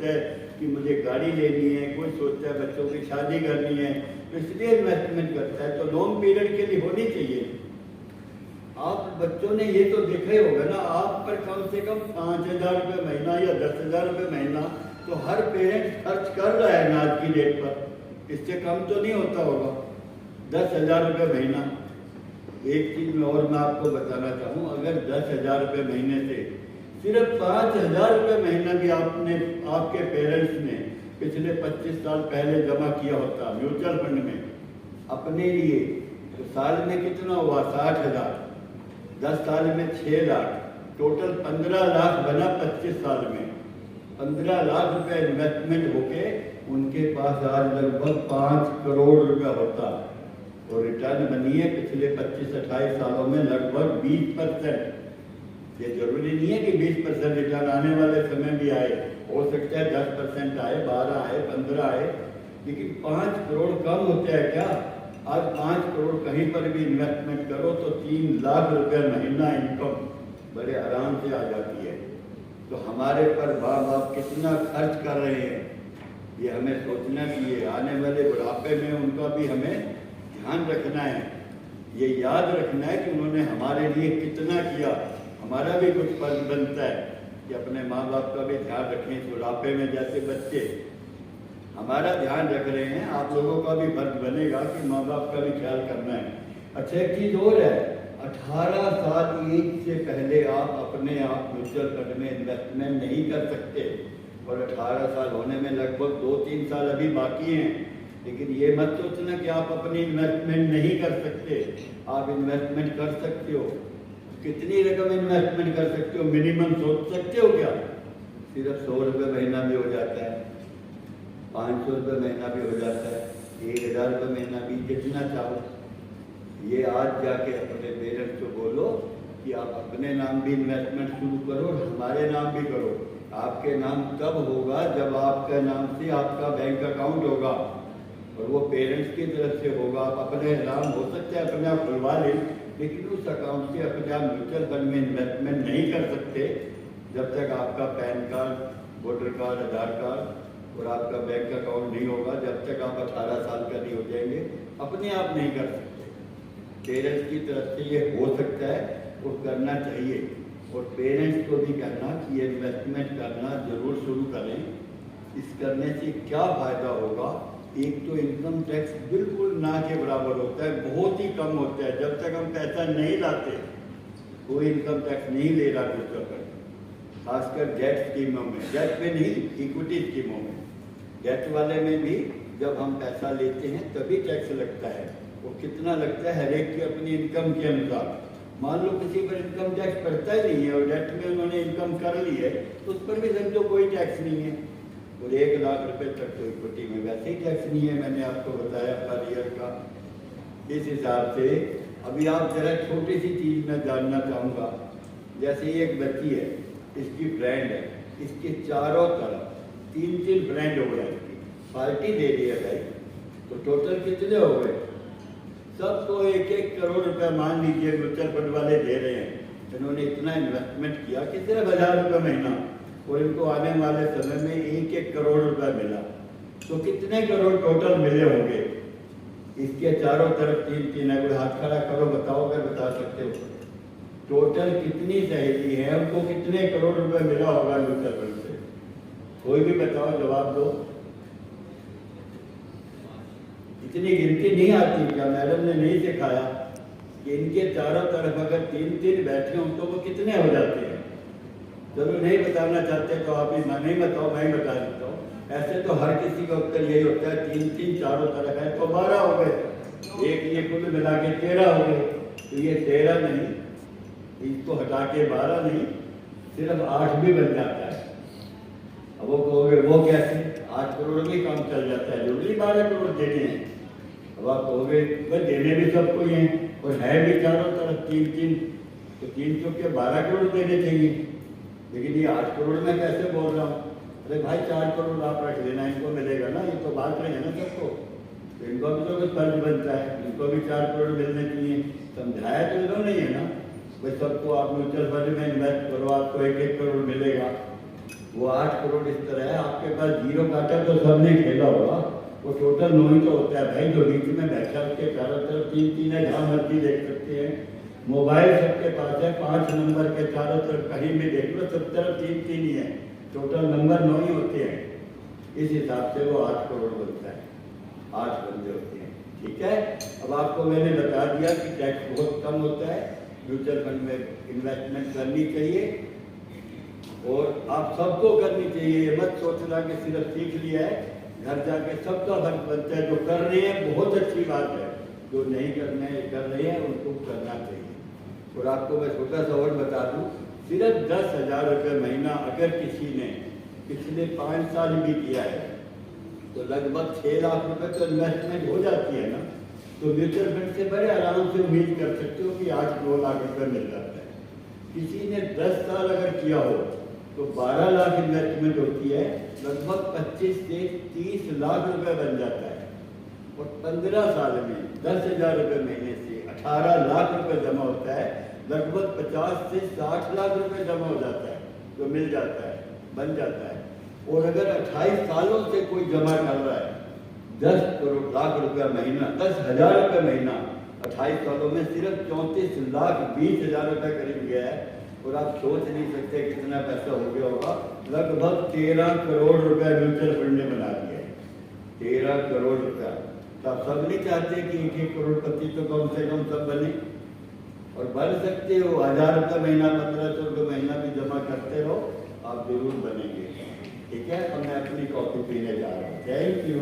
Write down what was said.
सोचता है कि मुझे गाड़ी लेनी है, कोई सोचता है बच्चों की शादी करनी है, तो इसलिए इन्वेस्टमेंट करता है। तो लॉन्ग पीरियड के लिए होनी चाहिए। आप बच्चों ने ये तो देखा ही होगा ना, आप पर कम से कम 5,000 रुपये महीना या 10,000 रुपये महीना तो हर पेरेंट खर्च कर रहा है ना आज की डेट पर, इससे कम तो नहीं होता होगा 10,000 रुपये महीना। एक चीज़ में और मैं आपको बताना चाहूँ, अगर 10,000 रुपये महीने से सिर्फ 5,000 रुपये महीना भी आपके पेरेंट्स ने पिछले 25 साल पहले जमा किया होता म्यूचुअल फंड में अपने लिए, तो साल में कितना हुआ? 60,000। 10 साल में 6 लाख, टोटल 15 लाख बना 25 साल में। 15 लाख रुपए इन्वेस्टमेंट होके उनके पास आज लगभग 5 करोड़ रुपया होता, और रिटर्न बनी है पिछले 25-28 सालों में लगभग 20%। ये जरूरी नहीं है कि 20% रिटर्न आने वाले समय भी आए, हो सकता है 10% आए, 12 आए, 15 आए, लेकिन 5 करोड़ कम होते हैं क्या? आज 5 करोड़ कहीं पर भी इन्वेस्टमेंट करो तो 3 लाख रुपए महीना इनकम बड़े आराम से आ जाती है। तो हमारे पर माँ बाप कितना खर्च कर रहे हैं ये हमें सोचना चाहिए। आने वाले बुढ़ापे में उनका भी हमें ध्यान रखना है, ये याद रखना है कि उन्होंने हमारे लिए कितना किया। हमारा भी कुछ फर्ज बनता है कि अपने माँ बाप का भी ध्यान रखें। बुढ़ापे में जैसे बच्चे हमारा ध्यान रख रहे हैं, आप लोगों का भी फर्ज बनेगा कि माँ बाप का भी ख्याल करना है। अच्छा, एक चीज़ और है, 18 साल एज से पहले आप अपने आप म्यूचुअल फंड में इन्वेस्टमेंट नहीं कर सकते, और 18 साल होने में लगभग 2-3 साल अभी बाकी हैं। लेकिन ये मत सोचना कि आप अपनी इन्वेस्टमेंट नहीं कर सकते, आप इन्वेस्टमेंट कर सकते हो। कितनी रकम इन्वेस्टमेंट कर सकते हो? मिनिमम सोच सकते हो क्या? सिर्फ 100 रुपये महीना भी हो जाता है, 500 रुपये महीना भी हो जाता है, 1,000 रुपये महीना भी, जितना चाहो। ये आज जाके अपने पेरेंट्स को बोलो कि आप अपने नाम भी इन्वेस्टमेंट शुरू करो और हमारे नाम भी करो। आपके नाम तब होगा जब आपके नाम से आपका बैंक अकाउंट होगा, और वो पेरेंट्स की तरफ से होगा। आप अपने नाम हो सकता है अपने आप खुलवा लें, लेकिन उस अकाउंट से अपने आप म्यूचुअल फंड में इन्वेस्टमेंट नहीं कर सकते जब तक आपका पैन कार्ड, वोटर कार्ड, आधार कार्ड और आपका बैंक अकाउंट नहीं होगा। जब तक आप 18 साल का नहीं हो जाएंगे, अपने आप नहीं कर सकते। पेरेंट्स की तरफ से ये हो सकता है और करना चाहिए, और पेरेंट्स को भी कहना कि ये इन्वेस्टमेंट करना जरूर शुरू करें। इस करने से क्या फ़ायदा होगा? एक तो इनकम टैक्स बिल्कुल ना के बराबर होता है, बहुत ही कम होता है। जब तक हम पैसा नहीं लाते कोई इनकम टैक्स नहीं ले रहा म्यूचुअल फंड, खासकर डेट स्कीमों में, डेट में नहीं, इक्विटी स्कीमों में। डेट वाले में भी जब हम पैसा लेते हैं तभी टैक्स लगता है, और कितना लगता है हर एक की अपनी इनकम के अनुसार। मान लो किसी पर इनकम टैक्स पड़ता ही नहीं है और डेट में उन्होंने इनकम कर ली है, तो उस पर भी समझो कोई टैक्स नहीं है। और 1 लाख रुपए तक तो इक्विटी में वैसे ही टैक्स नहीं है, मैंने आपको बताया पर ईयर का। इस हिसाब से अभी आप जरा छोटी सी चीज़ मैं जानना चाहूँगा, जैसे ये एक बच्ची है, इसकी फ्रेंड है, इसके चारों तरफ 3-3 फ्रेंड हो गए, इसकी पार्टी दे दी है भाई, तो टोटल कितने हो गए? सबको 1-1 करोड़ रुपए मान लीजिए म्यूचुअल फंड वाले दे रहे हैं। इन्होंने इतना इन्वेस्टमेंट किया कि सिर्फ 1,000 रुपये महीना, और इनको आने वाले समय में 1-1 करोड़ रुपए मिला, तो कितने करोड़ टोटल मिले होंगे? इसके चारों तरफ 3-3 है। कोई हाथ खड़ा करो, बताओ अगर बता सकते हो टोटल कितनी सहेली है, उनको कितने करोड़ रुपए मिला होगा म्यूचुअल फंड से? कोई भी बताओ, जवाब दो। इतनी गिनती नहीं आती क्या? मैडम ने नहीं सिखाया कि इनके चारों तरफ अगर 3-3 बैठे हों तो वो कितने हो जाते हैं? चलो नहीं बताना चाहते तो आप ही नहीं बताओ, मैं ही बता देता हूँ। ऐसे तो हर किसी का उत्तर यही होता है, 3-3 चारों तरफ है तो 12 हो गए, एक ये कुल मिला के 13 हो गए। तो ये 13 नहीं, इसको हटा के 12 नहीं, सिर्फ 8 भी बन जाता है। अब वो कहोगे वो कैसे? 8 करोड़ में काम चल जाता है, जरूरी 12 करोड़ देने हैं। अब आप कहोगे भाई देने भी सबको ही हैं, और है भी चारों तरफ 3-3, तो 300 के 12 करोड़ देने चाहिए। लेकिन ये 8 करोड़ में कैसे बोल रहा हूँ? अरे भाई 4 करोड़ आप रख लेना, इनको मिलेगा ना, ये तो बांट रहे हैं ना सबको, तो इनको भी तो कुछ फर्ज बनता है, इनको भी 4 करोड़ मिलने चाहिए। समझाया तो इन्होंने नहीं है ना भाई सबको आप म्यूचुअल फंड में इन्वेस्ट करो, आपको 1-1 करोड़ मिलेगा। वो 8 करोड़ इस तरह है, आपके पास पास जीरो काटा तो सबने खेला होगा, वो टोटल 9 ही तो होता है भाई। जो बीच में बैठा उसके चारों तरफ 3-3 है, जहाँ मर्जी देख सकते हैं। मोबाइल सबके पास है, 5 नंबर के चारों तरफ कहीं भी देख लो, सब तरफ 3-3 ही है, टोटल नंबर 9 ही होते हैं। इस हिसाब से वो 8 करोड़ बनता है, 8 बंदे होते हैं। ठीक है, अब आपको मैंने बता दिया कि टैक्स बहुत कम होता है, म्यूचुअल फंड में इन्वेस्टमेंट करनी चाहिए और आप सबको करनी चाहिए। ये मत सोचना कि सिर्फ सीख लिया है, घर जाके सबका फर्क बनता है। जो कर रहे हैं बहुत अच्छी बात है, जो नहीं कर रहे हैं उनको करना चाहिए। और आपको मैं छोटा सा और बता दूं, सिर्फ 10,000 रुपये महीना अगर किसी ने पिछले 5 साल भी किया है तो लगभग 6 लाख रुपए तो इन्वेस्टमेंट हो जाती है ना। तो म्यूचुअल फंड से बड़े आराम से उम्मीद कर सकते हो कि आज 2 लाख रुपए मिल जाता है। किसी ने 10 साल अगर किया हो तो 12 लाख इन्वेस्टमेंट होती है, लगभग 25 से 30 लाख रुपए बन जाता है। और 15 साल में 10,000 रुपये महीने से 18 लाख रुपए जमा होता है, लगभग 50 से 60 लाख रुपए जमा हो जाता है, जो मिल जाता है, बन जाता है। और अगर 28 सालों से कोई जमा कर रहा है 10 करोड़ लाख रुपया महीना, 10,000 रुपये महीना, 28 सालों में सिर्फ 34,20,000 रुपये करीब गया है। और आप सोच नहीं सकते कितना पैसा हो गया होगा, लगभग 13 करोड़ रुपए म्यूचुअल फंड ने बना दिया है, 13 करोड़ रुपया। तो आप सब नहीं चाहते कि 1-1 करोड़पति तो कम से कम सब बने और बन सकते हो। 1,000 रुपये महीना, 1,500 रुपये महीना भी जमा करते रहो, आप जरूर बनेंगे। ठीक है, तो मैं अपनी कॉफी पीने जा रहा हूँ। Thank you.